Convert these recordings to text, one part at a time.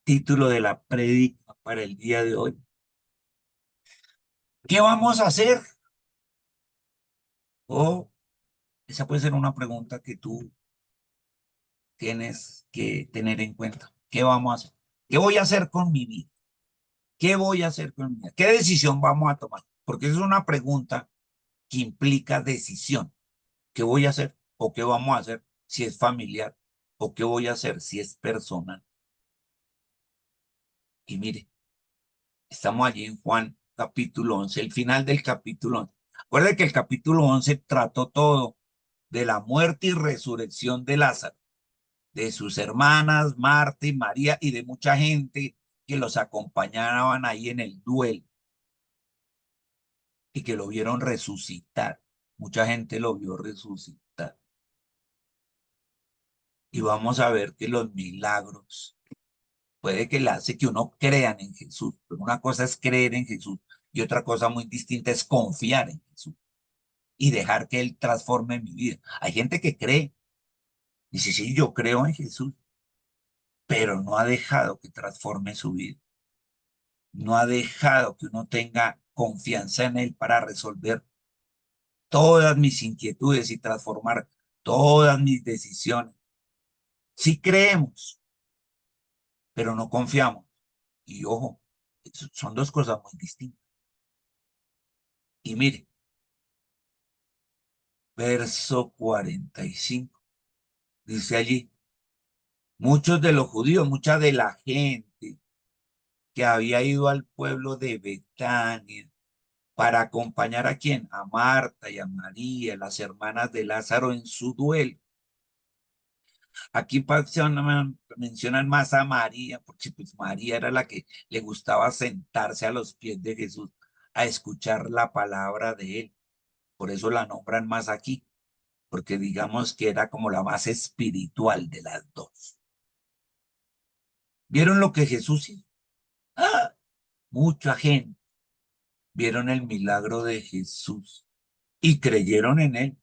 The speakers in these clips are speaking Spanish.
Título de la prédica para el día de hoy. ¿Qué vamos a hacer? O esa puede ser una pregunta que tú tienes que tener en cuenta. ¿Qué vamos a hacer? ¿Qué voy a hacer con mi vida? ¿Qué voy a hacer con mi vida? ¿Qué decisión vamos a tomar? Porque es una pregunta que implica decisión. ¿Qué voy a hacer? ¿O qué vamos a hacer si es familiar? ¿O qué voy a hacer si es personal? Y mire, estamos allí en Juan capítulo 11, el final del capítulo 11. Acuerde que el capítulo 11 trató todo de la muerte y resurrección de Lázaro, de sus hermanas Marta y María y de mucha gente que los acompañaban ahí en el duelo y que lo vieron resucitar. Mucha gente lo vio resucitar. Y vamos a ver que los milagros puede que le hace que uno crean en Jesús, pero una cosa es creer en Jesús y otra cosa muy distinta es confiar en Jesús y dejar que Él transforme mi vida. Hay gente que cree, dice, sí, yo creo en Jesús, pero no ha dejado que transforme su vida. No ha dejado que uno tenga confianza en Él para resolver todas mis inquietudes y transformar todas mis decisiones. Sí creemos, pero no confiamos. Y ojo, son dos cosas muy distintas. Y mire, verso 45, dice allí, muchos de los judíos, mucha de la gente que había ido al pueblo de Betania para acompañar a quién, a Marta y a María, las hermanas de Lázaro en su duelo. Aquí mencionan más a María, porque pues María era la que le gustaba sentarse a los pies de Jesús a escuchar la palabra de él. Por eso la nombran más aquí, porque digamos que era como la más espiritual de las dos. ¿Vieron lo que Jesús hizo? ¡Ah! Mucha gente vieron el milagro de Jesús y creyeron en él.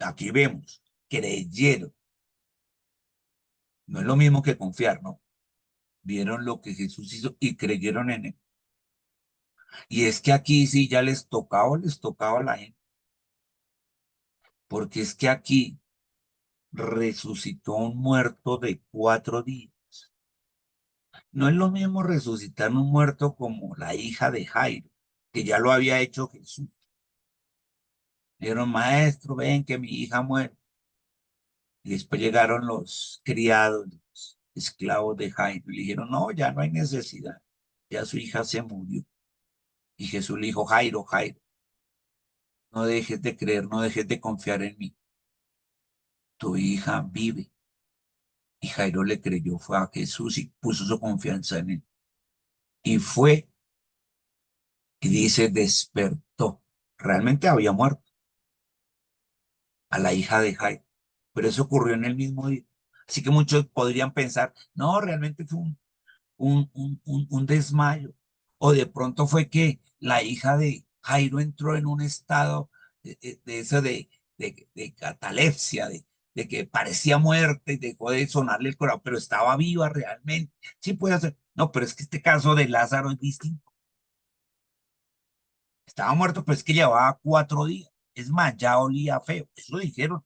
Aquí vemos, creyeron. No es lo mismo que confiar, ¿no? Vieron lo que Jesús hizo y creyeron en él. Y es que aquí sí ya les tocaba a la gente, porque es que aquí resucitó un muerto de 4 días. No es lo mismo resucitar un muerto como la hija de Jairo, que ya lo había hecho Jesús. Dijeron, maestro, ven que mi hija muere. Y después llegaron los criados, los esclavos de Jairo, y le dijeron, no, ya no hay necesidad, ya su hija se murió. Y Jesús le dijo, Jairo, Jairo, no dejes de creer, no dejes de confiar en mí, tu hija vive. Y Jairo le creyó, fue a Jesús y puso su confianza en él. Y fue, y dice, despertó. Realmente había muerto a la hija de Jairo, pero eso ocurrió en el mismo día. Así que muchos podrían pensar, no, realmente fue un desmayo. O de pronto fue que la hija de Jairo entró en un estado de eso de catalepsia, de que parecía muerte y dejó de sonarle el corazón, pero estaba viva realmente. Sí puede ser. No, pero es que este caso de Lázaro es distinto. Estaba muerto, pero es que llevaba 4 días. Es más, ya olía feo. Eso dijeron.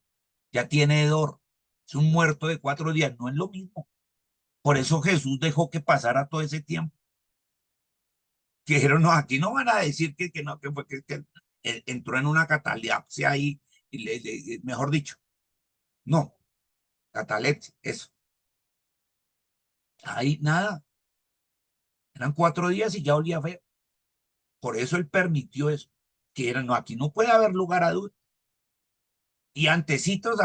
Ya tiene hedor. Es un muerto de 4 días. No es lo mismo. Por eso Jesús dejó que pasara todo ese tiempo. Que dijeron, no, aquí no van a decir que no, que fue que entró en una catalepsia ahí, y mejor dicho, no, catalepsia, eso. Ahí nada, eran 4 días y ya olía feo. Por eso él permitió eso, que era, no, aquí no puede haber lugar a dudas. Y antecitos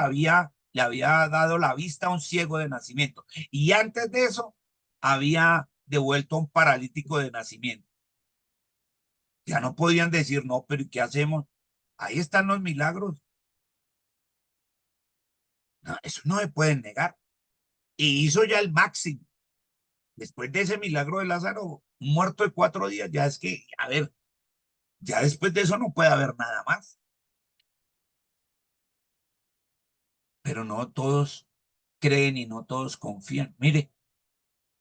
le había dado la vista a un ciego de nacimiento. Y antes de eso, había devuelto a un paralítico de nacimiento. Ya no podían decir, no, pero ¿y qué hacemos? Ahí están los milagros. No, eso no se pueden negar. Y hizo ya el máximo. Después de ese milagro de Lázaro, un muerto de 4 días, ya es que, a ver, ya después de eso no puede haber nada más. Pero no todos creen y no todos confían. Mire,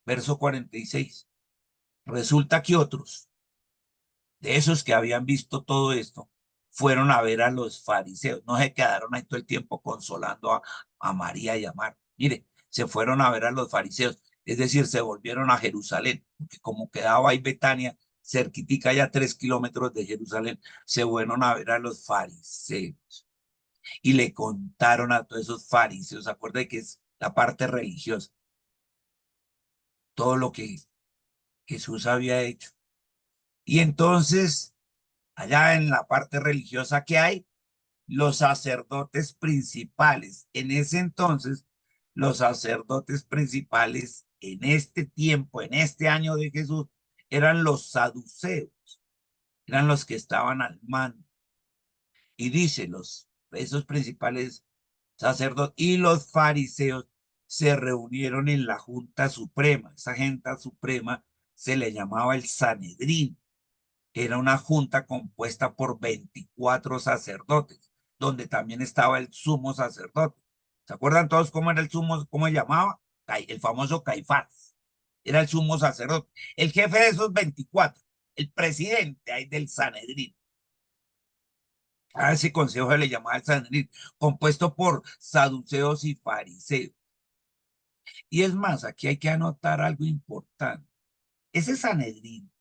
verso 46. Resulta que otros de esos que habían visto todo esto fueron a ver a los fariseos. No se quedaron ahí todo el tiempo consolando a María y a Marta. Mire, se fueron a ver a los fariseos, es decir, se volvieron a Jerusalén, porque como quedaba ahí Betania, cerquitica ya 3 kilómetros de Jerusalén, se fueron a ver a los fariseos y le contaron a todos esos fariseos, acuérdense que es la parte religiosa, todo lo que Jesús había hecho. Y entonces, allá en la parte religiosa que hay, los sacerdotes principales. En ese entonces, los sacerdotes principales en este tiempo, en este año de Jesús, eran los saduceos, eran los que estaban al mando. Y dice, esos principales sacerdotes y los fariseos se reunieron en la Junta Suprema. Esa Junta Suprema se le llamaba el Sanedrín. Era una junta compuesta por 24 sacerdotes, donde también estaba el sumo sacerdote. ¿Se acuerdan todos cómo era el sumo, cómo se llamaba? El famoso Caifás. Era el sumo sacerdote. El jefe de esos 24, el presidente ahí del Sanedrín. A ese consejo se le llamaba el Sanedrín, compuesto por saduceos y fariseos. Y es más, aquí hay que anotar algo importante. Ese Sanedrín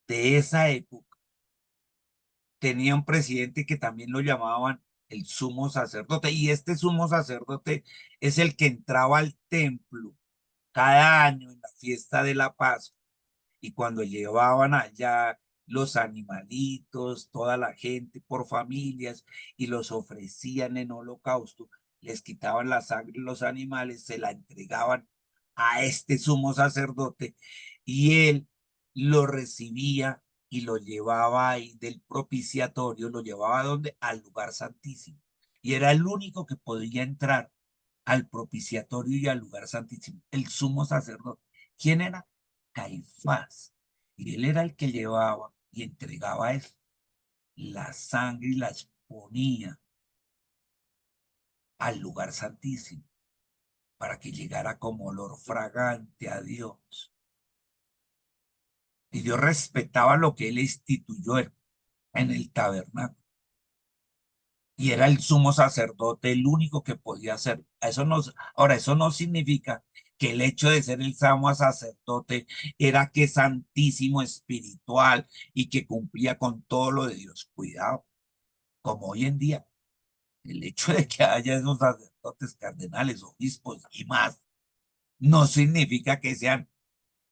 de esa época tenía un presidente que también lo llamaban el sumo sacerdote, y este sumo sacerdote es el que entraba al templo cada año en la fiesta de la Pascua, y cuando llevaban allá los animalitos, toda la gente por familias, y los ofrecían en holocausto, les quitaban la sangre de los animales, se la entregaban a este sumo sacerdote, y él lo recibía y lo llevaba ahí del propiciatorio, lo llevaba donde al lugar santísimo. Y era el único que podía entrar al propiciatorio y al lugar santísimo, el sumo sacerdote. ¿Quién era? Caifás. Y él era el que llevaba y entregaba eso, la sangre y la exponía al lugar santísimo para que llegara como olor fragante a Dios. Y Dios respetaba lo que él instituyó en el tabernáculo. Y era el sumo sacerdote el único que podía hacer. Ahora, eso no significa que el hecho de ser el sumo sacerdote era que es santísimo espiritual y que cumplía con todo lo de Dios. Cuidado, como hoy en día, el hecho de que haya esos sacerdotes, cardenales, obispos y más, no significa que sean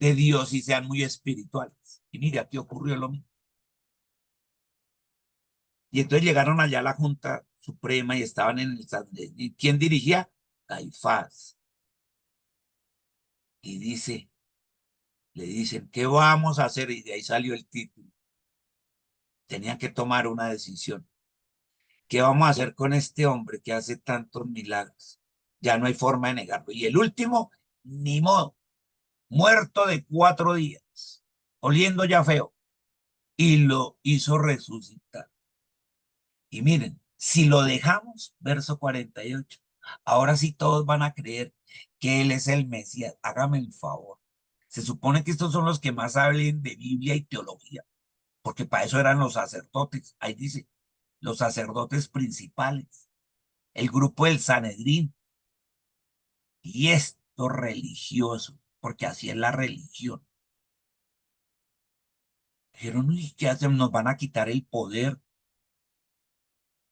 de Dios y sean muy espirituales. Y mira, aquí ocurrió lo mismo. Y entonces llegaron allá a la Junta Suprema y estaban en el Sanedrín. ¿Y quién dirigía? Caifás. Y le dicen, ¿qué vamos a hacer? Y de ahí salió el título. Tenían que tomar una decisión. ¿Qué vamos a hacer con este hombre que hace tantos milagros? Ya no hay forma de negarlo. Y el último, ni modo, muerto de 4 días, oliendo ya feo. Y lo hizo resucitar. Y miren, si lo dejamos, verso 48, ahora sí todos van a creer que Él es el Mesías. Hágame el favor. Se supone que estos son los que más hablen de Biblia y teología, porque para eso eran los sacerdotes. Ahí dice, los sacerdotes principales, el grupo del Sanedrín y esto religioso, porque así es la religión. Dijeron, uy, ¿qué hacen? Nos van a quitar el poder,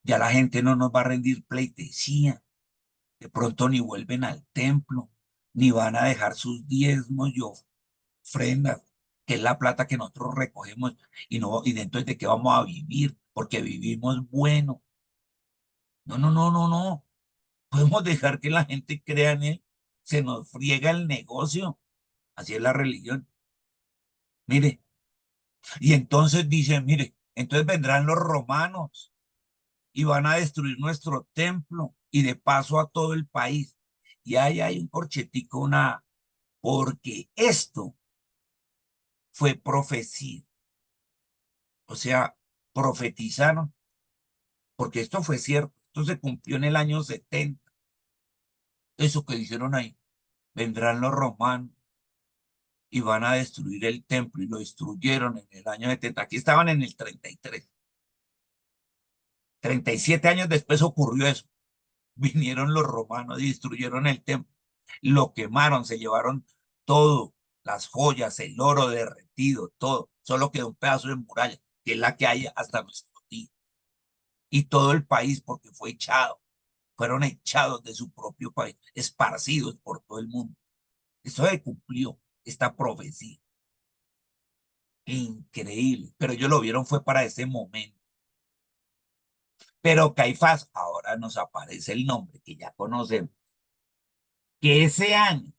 ya la gente no nos va a rendir pleitesía. De pronto ni vuelven al templo, ni van a dejar sus diezmos y ofrendas, que es la plata que nosotros recogemos, y entonces de qué vamos a vivir, porque vivimos bueno. No, no, no, no, no. Podemos dejar que la gente crea en él. Se nos friega el negocio. Así es la religión. Mire, y entonces dicen, mire, entonces vendrán los romanos y van a destruir nuestro templo y de paso a todo el país. Y ahí hay un corchetico, porque esto fue profecía, o sea, profetizaron, porque esto fue cierto, esto se cumplió en el año 70, eso que hicieron ahí, vendrán los romanos y van a destruir el templo y lo destruyeron en el año 70. Aquí estaban en el 33. 37 años después ocurrió eso. Vinieron los romanos y destruyeron el templo. Lo quemaron, se llevaron todo, las joyas, el oro derretido, todo. Solo quedó un pedazo de muralla, que es la que hay hasta nuestro día. Y todo el país, porque fue echado, fueron echados de su propio país, esparcidos por todo el mundo. Eso se cumplió, esta profecía. Increíble. Pero ellos lo vieron fue para ese momento. Pero Caifás, ahora nos aparece el nombre que ya conocemos, que ese año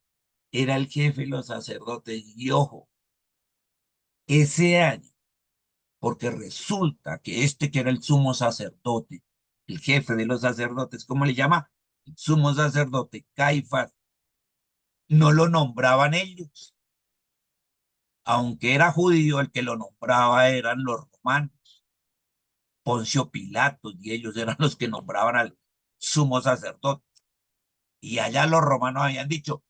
era el jefe de los sacerdotes. Y ojo, ese año, porque resulta que este que era el sumo sacerdote, el jefe de los sacerdotes, ¿cómo le llama? El sumo sacerdote Caifás, no lo nombraban ellos. Aunque era judío, el que lo nombraba eran los romanos, Poncio Pilato, y ellos eran los que nombraban al sumo sacerdote. Y allá los romanos habían dicho,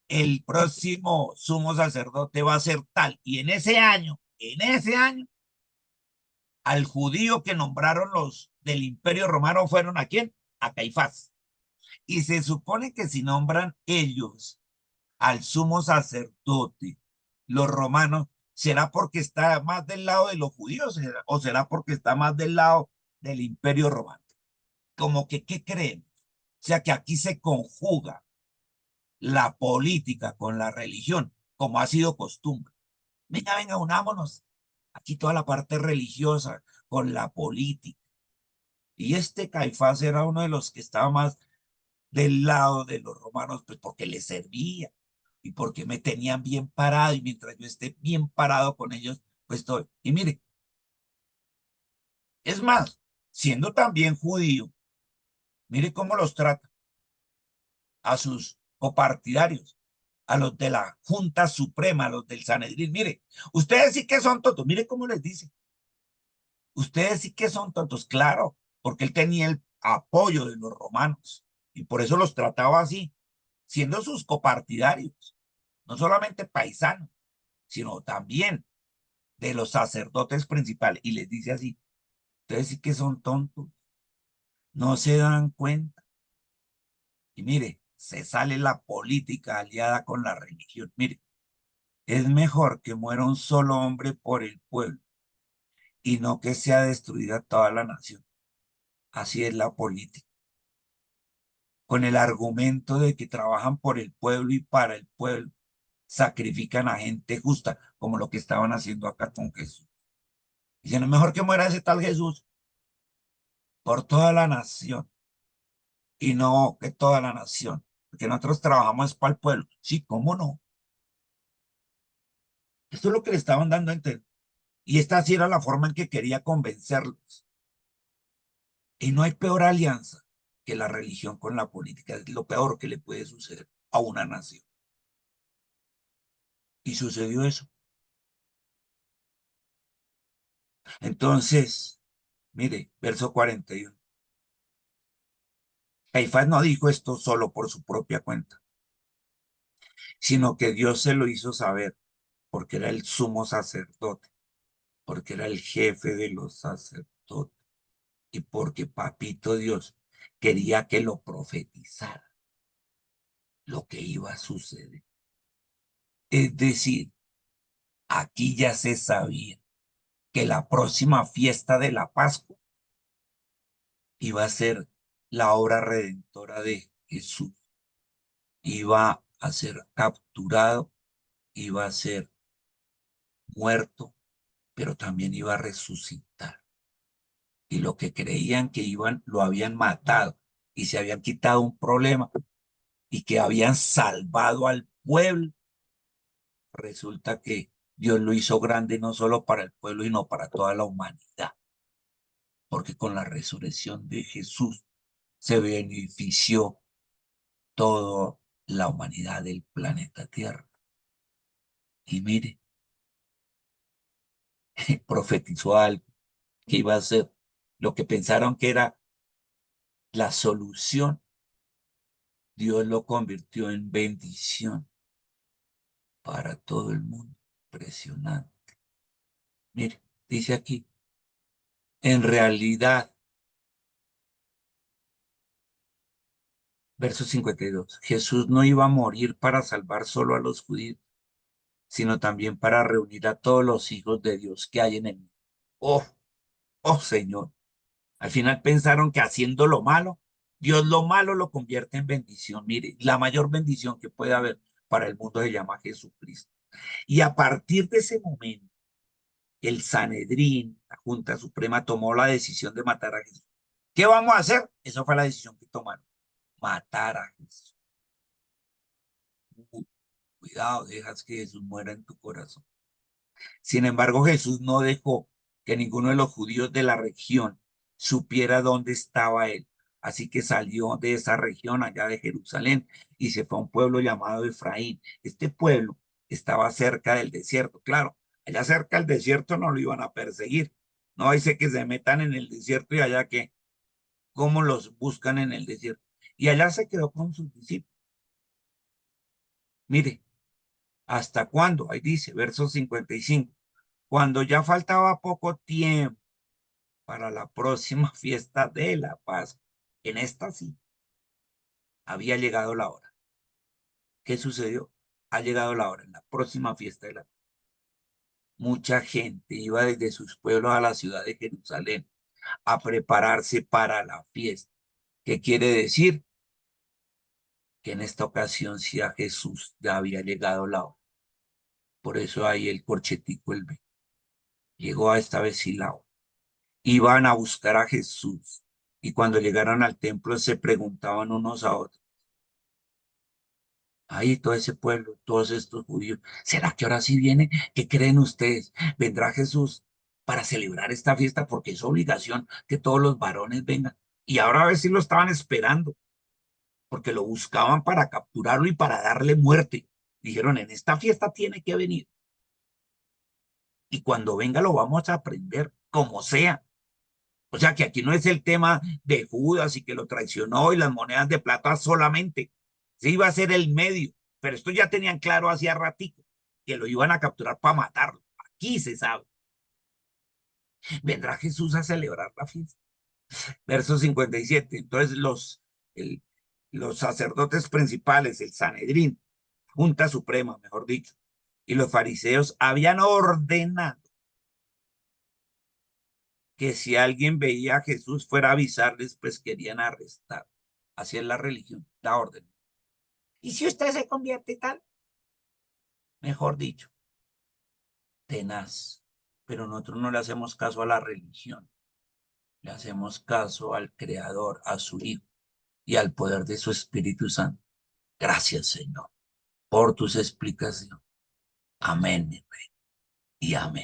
el próximo sumo sacerdote va a ser tal. Y en ese año, al judío que nombraron los del Imperio Romano fueron ¿a quién? A Caifás. Y se supone que si nombran ellos al sumo sacerdote, los romanos, ¿será porque está más del lado de los judíos o será porque está más del lado del Imperio Romano? Como que, ¿qué creen? O sea que aquí se conjuga la política con la religión, como ha sido costumbre. Venga, venga, unámonos. Aquí toda la parte religiosa con la política. Y este Caifás era uno de los que estaba más del lado de los romanos, pues porque les servía y porque me tenían bien parado y mientras yo esté bien parado con ellos, pues estoy. Y mire, es más, siendo también judío, mire cómo los trata a sus copartidarios, a los de la Junta Suprema, a los del Sanedrín. Mire, ustedes sí que son tontos, mire cómo les dice, ustedes sí que son tontos, claro, porque él tenía el apoyo de los romanos y por eso los trataba así, siendo sus copartidarios, no solamente paisanos, sino también de los sacerdotes principales. Y les dice así, ustedes sí que son tontos, no se dan cuenta. Y mire, se sale la política aliada con la religión. Mire, es mejor que muera un solo hombre por el pueblo y no que sea destruida toda la nación. Así es la política. Con el argumento de que trabajan por el pueblo y para el pueblo, sacrifican a gente justa, como lo que estaban haciendo acá con Jesús. Dicen, es mejor que muera ese tal Jesús por toda la nación y no que toda la nación, porque nosotros trabajamos para el pueblo. Sí, ¿cómo no? Esto es lo que le estaban dando a entender. Y esta sí era la forma en que quería convencerlos. Y no hay peor alianza que la religión con la política. Es lo peor que le puede suceder a una nación. Y sucedió eso. Entonces, mire, verso 41. Caifás no dijo esto solo por su propia cuenta, sino que Dios se lo hizo saber, porque era el sumo sacerdote, porque era el jefe de los sacerdotes y porque Papito Dios quería que lo profetizara, lo que iba a suceder. Es decir, aquí ya se sabía que la próxima fiesta de la Pascua iba a ser la obra redentora de Jesús. Iba a ser capturado, iba a ser muerto, pero también iba a resucitar. Y lo que creían que iban, lo habían matado y se habían quitado un problema y que habían salvado al pueblo, resulta que Dios lo hizo grande no solo para el pueblo, sino para toda la humanidad, porque con la resurrección de Jesús se benefició toda la humanidad del planeta Tierra. Y mire, profetizó algo que iba a ser lo que pensaron que era la solución, Dios lo convirtió en bendición. para todo el mundo. Impresionante. Mire, dice aquí, en realidad, verso 52, Jesús no iba a morir para salvar solo a los judíos, sino también para reunir a todos los hijos de Dios que hay en el mundo. Oh, oh Señor. Al final pensaron que haciendo lo malo, Dios lo malo lo convierte en bendición. Mire, la mayor bendición que puede haber para el mundo se llama Jesucristo. Y a partir de ese momento, el Sanedrín, la Junta Suprema, tomó la decisión de matar a Jesús. ¿Qué vamos a hacer? Esa fue la decisión que tomaron. Matar a Jesús. Cuidado, dejas que Jesús muera en tu corazón. Sin embargo, Jesús no dejó que ninguno de los judíos de la región supiera dónde estaba él. Así que salió de esa región allá de Jerusalén y se fue a un pueblo llamado Efraín. Este pueblo estaba cerca del desierto. Claro, allá cerca del desierto no lo iban a perseguir. No dice que se metan en el desierto y allá que, ¿cómo los buscan en el desierto? Y allá se quedó con sus discípulos. Mire, ¿hasta cuándo? Ahí dice, verso 55. Cuando ya faltaba poco tiempo para la próxima fiesta de la Pascua. En esta sí, había llegado la hora. ¿Qué sucedió? Ha llegado la hora, en la próxima fiesta de la Pascua. Mucha gente iba desde sus pueblos a la ciudad de Jerusalén a prepararse para la fiesta. ¿Qué quiere decir? Que en esta ocasión sí a Jesús ya había llegado la hora. Por eso ahí el corchetico, el B. Llegó a esta vez sí la hora. Iban a buscar a Jesús y cuando llegaron al templo se preguntaban unos a otros. Ahí todo ese pueblo, todos estos judíos. ¿Será que ahora sí viene? ¿Qué creen ustedes? ¿Vendrá Jesús para celebrar esta fiesta? Porque es obligación que todos los varones vengan. Y ahora a ver si lo estaban esperando, porque lo buscaban para capturarlo y para darle muerte. Dijeron, en esta fiesta tiene que venir. Y cuando venga lo vamos a aprender, como sea. O sea que aquí no es el tema de Judas y que lo traicionó y las monedas de plata solamente. Se iba a ser el medio, pero esto ya tenían claro hacía ratico, que lo iban a capturar para matarlo. Aquí se sabe. Vendrá Jesús a celebrar la fiesta. Verso 57. Entonces el, los sacerdotes principales, el Sanedrín, Junta Suprema, mejor dicho, y los fariseos habían ordenado que si alguien veía a Jesús fuera a avisarles, pues querían arrestar. Así es la religión, la orden. ¿Y si usted se convierte y tal? Mejor dicho, tenaz. Pero nosotros no le hacemos caso a la religión, le hacemos caso al Creador, a su Hijo y al poder de su Espíritu Santo. Gracias, Señor, por tus explicaciones. Amén y amén.